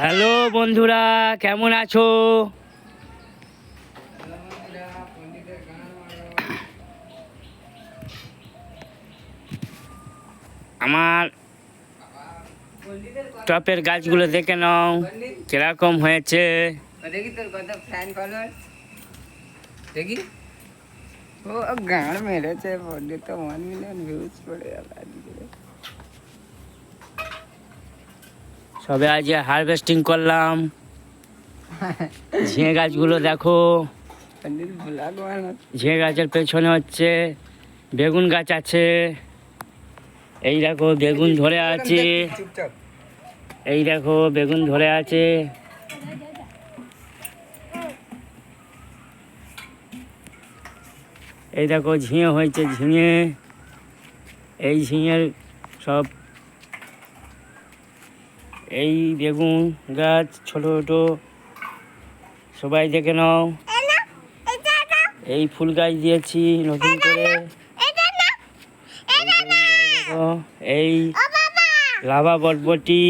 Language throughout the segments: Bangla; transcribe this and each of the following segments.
হ্যালো বন্ধুরা, কেমন আছো? আমার টপের গাছগুলো দেখে নাও কিরকম হয়েছে। দেখি তোর কত ফ্যান ফলোয়ার্স দেখি। ও গান মেরেছে, বললি তো 1 মিলিয়ন ভিউজ পড়ে গেল আজকে। সবে আজ হারভেস্টিং করলাম। ঝিঙে গাছগুলো দেখো, ঝিঙে গাছের পেছনে হচ্ছে বেগুন গাছ আছে। এই দেখো বেগুন ধরে আছে, এই দেখো বেগুন ধরে আছে। এই দেখো ঝিঙে হয়েছে, ঝিঙে। এই ঝিঙের সব, এই বেগুন গাছ ছোট ছোট, সবাই দেখে নাও। এই ফুল গাছ দিয়েছি নতুন করে। এই লাভা বটবটি।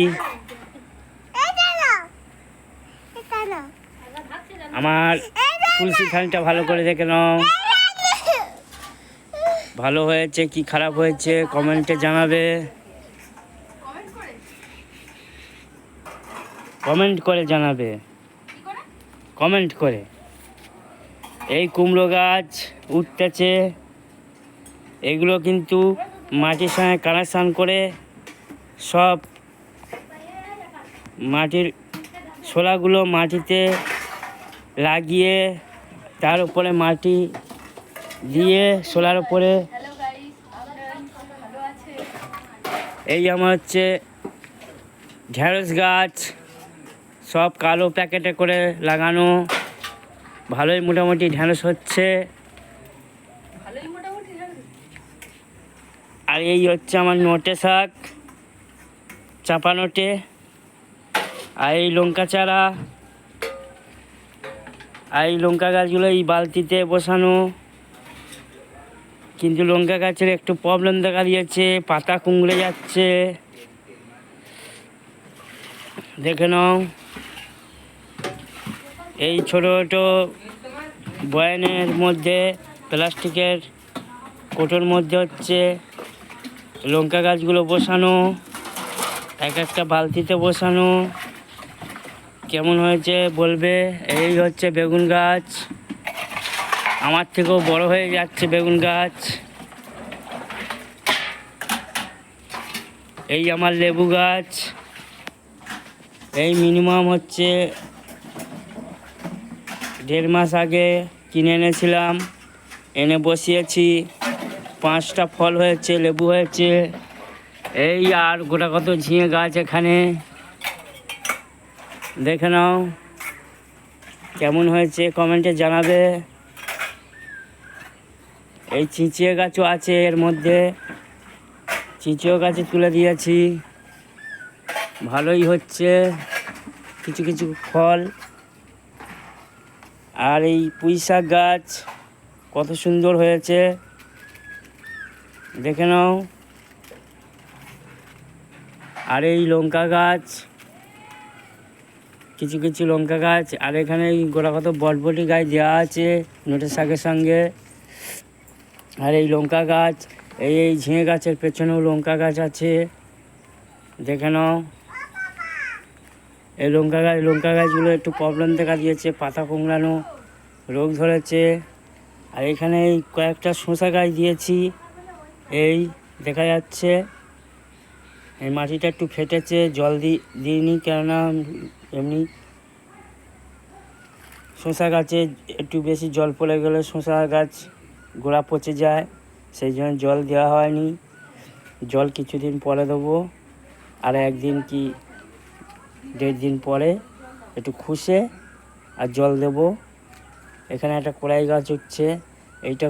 আমার তুলসী খানিটা ভালো করে দেখে নাও। ভালো হয়েছে কি খারাপ হয়েছে কমেন্টে জানাবে, কমেন্ট করে জানাবে, কমেন্ট করে। এই কুমড়ো গাছ উঠতেছে, এগুলো কিন্তু মাটির সঙ্গে কানেকশান করে সব মাটির শোলাগুলো মাটিতে লাগিয়ে তার উপরে মাটি দিয়ে শোলার উপরে। এই আমার হচ্ছে ঢেঁড়স গাছ, সব কালো প্যাকেটে করে লাগানো। ভালোই মোটামুটি ঢেঁড়স হচ্ছে। আর এই হচ্ছে আমার নোটে শাক, চাপা নোটে। আর এই লঙ্কা চারা, আর এই লঙ্কা গাছগুলো এই বালতিতে বসানো। কিন্তু লঙ্কা গাছের একটু প্রবলেম দেখা দিয়েছে, পাতা কুঁকড়ে যাচ্ছে, দেখে নাও। এই ছোটো ছোটো বয়ানের মধ্যে, প্লাস্টিকের কোটোর মধ্যে হচ্ছে লঙ্কা গাছগুলো বসানো, এক একটা বালতিতে বসানো। কেমন হয়েছে বলবে। এই হচ্ছে বেগুন গাছ, আমার থেকেও বড় হয়ে যাচ্ছে বেগুন গাছ। এই আমার লেবু গাছ, এই মিনিমাম হচ্ছে 1.5 মাস আগে কিনে এনেছিলাম, এনে বসিয়েছি। 5টা ফল হয়েছে, লেবু হয়েছে। এই আর গোটা কত ঝিঙে গাছ এখানে, দেখে নাও। কেমন হয়েছে কমেন্টে জানাবে। এই চিচিয়ে গাছও আছে এর মধ্যে, চিচিয়ে গাছে তুলে দিয়েছি, ভালোই হচ্ছে কিছু কিছু ফল। আর এই পুঁই শাক গাছ কত সুন্দর হয়েছে, দেখে নাও। আর এই লঙ্কা গাছ, কিছু কিছু লঙ্কা গাছ। আর এখানে এই গোটা কত বটবটি গাছ দেওয়া আছে নোটের শাকের সঙ্গে। আর এই লঙ্কা গাছ, এই ঝিঙে গাছের পেছনেও লঙ্কা গাছ আছে, দেখে নাও। এই লঙ্কা গাছগুলো একটু প্রবলেম দেখা দিয়েছে, পাতা কুঁকড়ানো রোগ ধরেছে। আর এখানে এই কয়েকটা শসা গাছ দিয়েছি, এই দেখা যাচ্ছে। এই মাটিটা একটু ফেটেছে, জল দিইনি, কেননা এমনি শসা গাছে একটু বেশি জল পড়ে গেলে শসা গাছ গোড়া পচে যায়, সেই জন্য জল দেওয়া হয়নি। জল কিছুদিন পরে দেবো, আর 1 দিন কি 1.5 দিন পরে একটু খুশে আর জল দেব। এখানে একটা কড়াই গাছ উঠছে, এইটা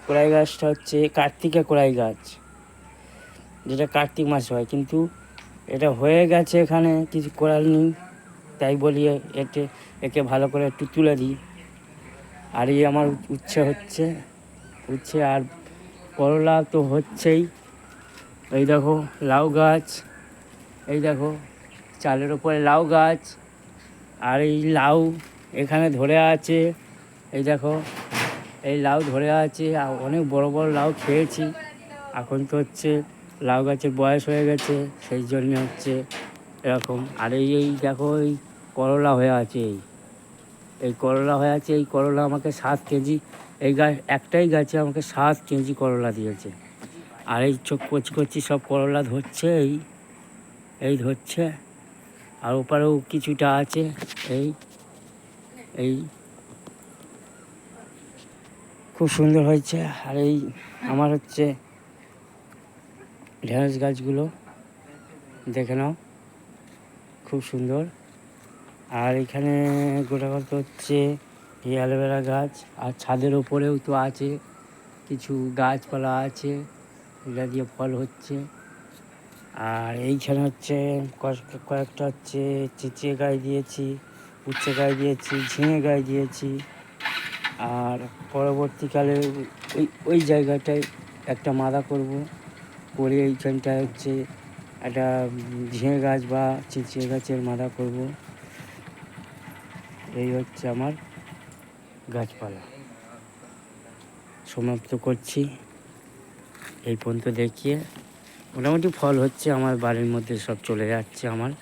কড়াই গাছটা হচ্ছে কার্তিকে কড়াই গাছ, যেটা কার্তিক মাসে হয়, কিন্তু এটা হয়ে গেছে, এখানে কিছু করার নেই। তাই বলি একে ভালো করে একটু তুলে দিই। আর এই আমার উচ্ছে হচ্ছে, আর করলা তো হচ্ছেই। এই দেখো লাউ গাছ, এই দেখো চালের ওপরে লাউ গাছ। আর এই লাউ এখানে ধরে আছে, এই দেখো এই লাউ ধরে আছে। আর অনেক বড় বড় লাউ খেয়েছি। এখন তো হচ্ছে লাউ গাছের বয়স হয়ে গেছে, সেই জন্য হচ্ছে এরকম। আর এই দেখো এই করলা হয়ে আছে, এই করলা হয়ে আছে। এই করলা আমাকে 7 কেজি, এই গাছ একটাই গাছে আমাকে 7 কেজি করলা দিয়েছে। আর এই চোখ কচি কচি সব করলা ধরছে, এই ধরছে। আর ওপারেও কিছুটা আছে, এই এই খুব সুন্দর হয়েছে। আর এই আমার হচ্ছে ঢেঁড়স গাছগুলো দেখে নাও, খুব সুন্দর। আর এখানে গোটাকত হচ্ছে এই অ্যালোভেরা গাছ। আর ছাদের ওপরেও তো আছে কিছু গাছপালা আছে, এগুলা দিয়ে ফল হচ্ছে। আর এইখানে হচ্ছে কয়েকটা হচ্ছে চিচিয়ে গাছ দিয়েছি, উচ্ছে গাছ দিয়েছি, ঝিঙে গাছ দিয়েছি। আর পরবর্তীকালে ওই জায়গাটায় একটা মাদা করব, করে এইখানটায় হচ্ছে একটা ঝিঙে গাছ বা চিচিয়ে গাছের মাদা করব। এই হচ্ছে আমার গাছপালা। সমাপ্ত করছি এই পর্যন্ত দেখিয়ে। মোটামুটি ফল হচ্ছে আমার বাড়ির মধ্যে, সব চলে যাচ্ছে আমার।